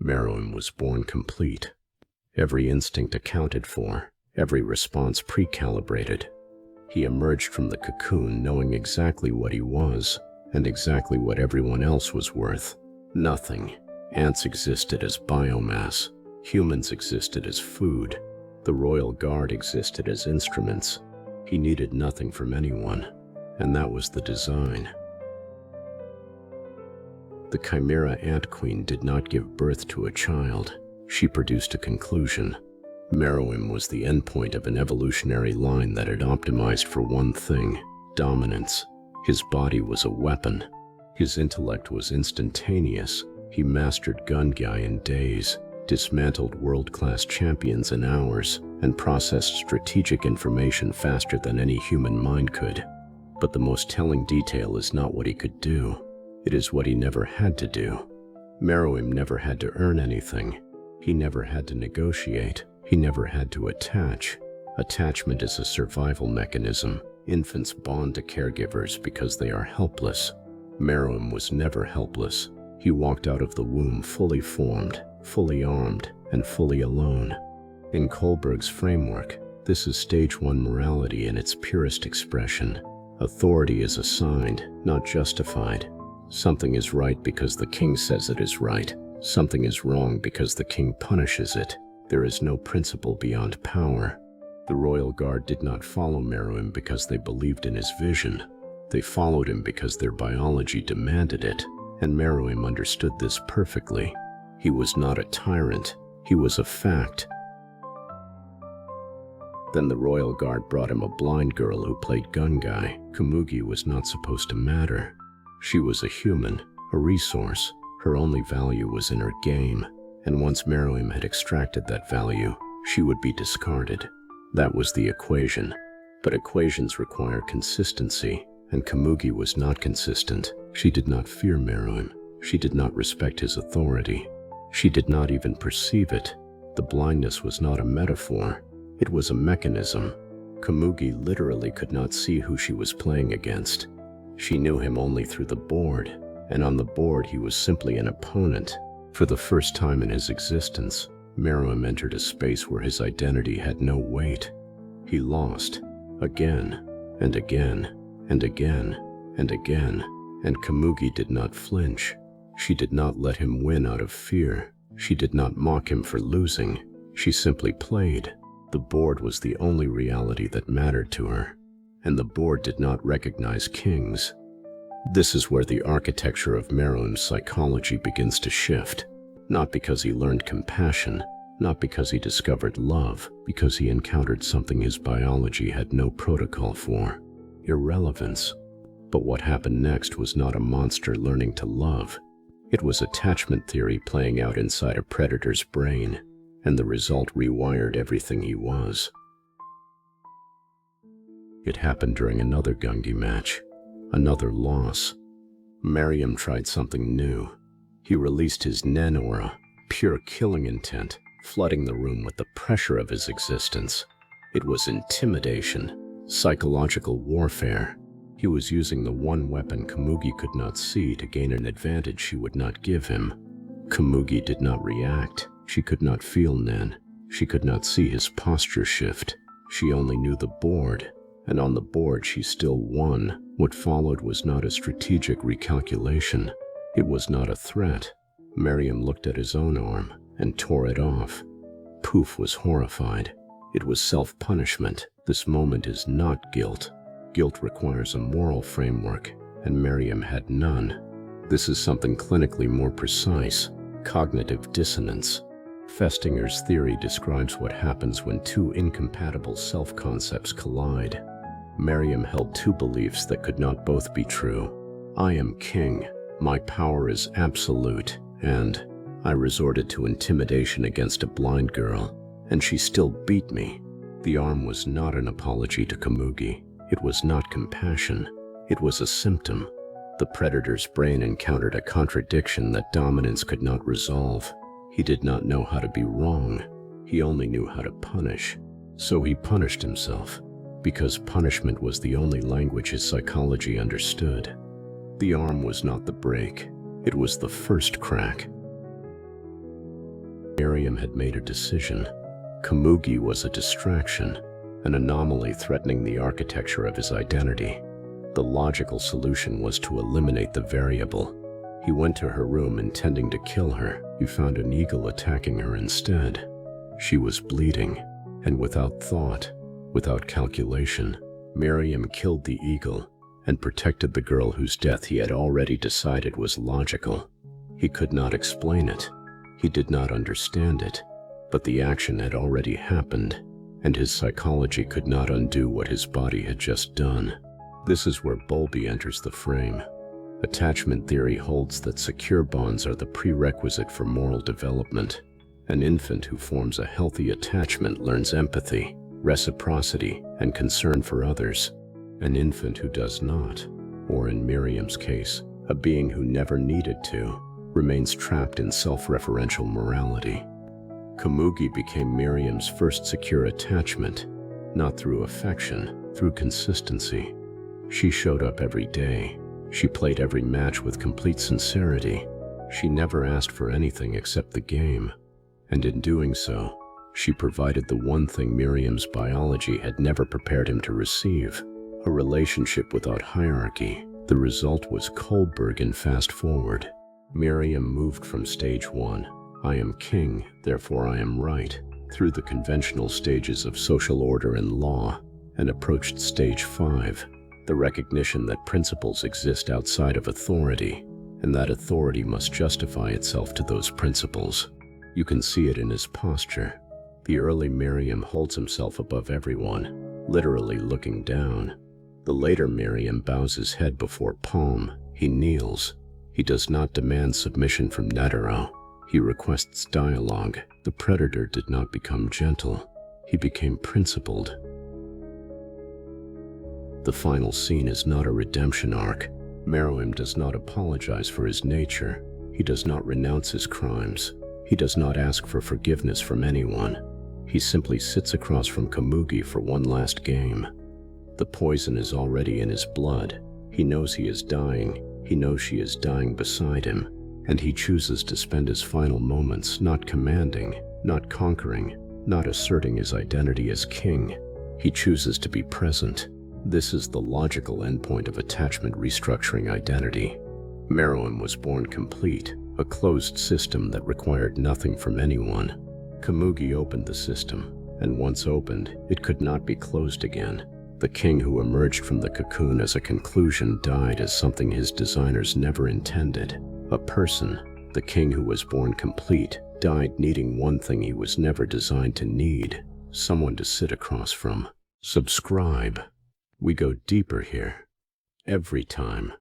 Meruem was born complete. Every instinct accounted for, every response pre-calibrated. He emerged from the cocoon knowing exactly what he was, and exactly what everyone else was worth. Nothing. Ants existed as biomass. Humans existed as food. The royal guard existed as instruments. He needed nothing from anyone, and that was the design. The Chimera ant queen did not give birth to a child. She produced a conclusion. Meruem was the endpoint of an evolutionary line that had optimized for one thing: dominance. His body was a weapon. His intellect was instantaneous. He mastered Gungai in days, dismantled world-class champions in hours, and processed strategic information faster than any human mind could. But the most telling detail is not what he could do. It is what he never had to do. Meruem never had to earn anything. He never had to negotiate. He never had to attach. Attachment is a survival mechanism. Infants bond to caregivers because they are helpless. Meruem was never helpless. He walked out of the womb fully formed, fully armed, and fully alone. In Kohlberg's framework, this is stage 1 morality in its purest expression. Authority is assigned, not justified. Something is right because the king says it is right. Something is wrong because the king punishes it. There is no principle beyond power. The royal guard did not follow Meruem because they believed in his vision. They followed him because their biology demanded it, and Meruem understood this perfectly. He was not a tyrant. He was a fact. Then the royal guard brought him a blind girl who played Gungai. Komugi was not supposed to matter. She was a human, a resource. Her only value was in her game, and once Meruem had extracted that value, she would be discarded. That was the equation. But equations require consistency, and Komugi was not consistent. She did not fear Meruem. She did not respect his authority. She did not even perceive it. The blindness was not a metaphor. It was a mechanism. Komugi literally could not see who she was playing against. She knew him only through the board, and on the board he was simply an opponent. For the first time in his existence, Meruem entered a space where his identity had no weight. He lost, again, and again, and again, and again, and Komugi did not flinch. She did not let him win out of fear. She did not mock him for losing. She simply played. The board was the only reality that mattered to her, and the board did not recognize kings. This is where the architecture of Meruem's psychology begins to shift. Not because he learned compassion, not because he discovered love, because he encountered something his biology had no protocol for: irrelevance. But what happened next was not a monster learning to love. It was attachment theory playing out inside a predator's brain, and the result rewired everything he was. It happened during another Gungi match, another loss. Meruem tried something new. He released his Nen aura, pure killing intent, flooding the room with the pressure of his existence. It was intimidation, psychological warfare. He was using the one weapon Komugi could not see to gain an advantage she would not give him. Komugi did not react. She could not feel Nen. She could not see his posture shift. She only knew the board, and on the board she still won. What followed was not a strategic recalculation. It was not a threat. Meruem looked at his own arm and tore it off. Poof was horrified. It was self-punishment. This moment is not guilt. Guilt requires a moral framework, and Meruem had none. This is something clinically more precise: cognitive dissonance. Festinger's theory describes what happens when two incompatible self-concepts collide. Meruem held two beliefs that could not both be true. I am king. My power is absolute, and I resorted to intimidation against a blind girl, and she still beat me. The arm was not an apology to Komugi. It was not compassion. It was a symptom. The predator's brain encountered a contradiction that dominance could not resolve. He did not know how to be wrong. He only knew how to punish. So he punished himself, because punishment was the only language his psychology understood. The arm was not the break. It was the first crack. Meruem had made a decision. Komugi was a distraction, an anomaly threatening the architecture of his identity. The logical solution was to eliminate the variable. He went to her room intending to kill her. He found an eagle attacking her instead. She was bleeding, and without thought, without calculation, Meruem killed the eagle and protected the girl whose death he had already decided was logical. He could not explain it. He did not understand it, but the action had already happened, and his psychology could not undo what his body had just done. This is where Bowlby enters the frame. Attachment theory holds that secure bonds are the prerequisite for moral development. An infant who forms a healthy attachment learns empathy, reciprocity, and concern for others. An infant who does not, or in Meruem's case, a being who never needed to, remains trapped in self-referential morality. Komugi became Meruem's first secure attachment, not through affection, through consistency. She showed up every day. She played every match with complete sincerity. She never asked for anything except the game. And in doing so, she provided the one thing Meruem's biology had never prepared him to receive, a relationship without hierarchy. The result was Kohlberg in Fast Forward. Meruem moved from stage 1, I am king, therefore I am right, through the conventional stages of social order and law, and approached stage 5, the recognition that principles exist outside of authority, and that authority must justify itself to those principles. You can see it in his posture. The early Meruem holds himself above everyone, literally looking down. The later Meruem bows his head before palm. He kneels. He does not demand submission from Netero. He requests dialogue. The predator did not become gentle. He became principled. The final scene is not a redemption arc. Meruem does not apologize for his nature. He does not renounce his crimes. He does not ask for forgiveness from anyone. He simply sits across from Komugi for one last game. The poison is already in his blood. He knows he is dying. He knows she is dying beside him. And he chooses to spend his final moments not commanding, not conquering, not asserting his identity as king. He chooses to be present. This is the logical endpoint of attachment restructuring identity. Meruem was born complete, a closed system that required nothing from anyone. Komugi opened the system, and once opened, it could not be closed again. The king who emerged from the cocoon as a conclusion died as something his designers never intended. A person, the king who was born complete, died needing one thing he was never designed to need, someone to sit across from. Subscribe. We go deeper here. Every time.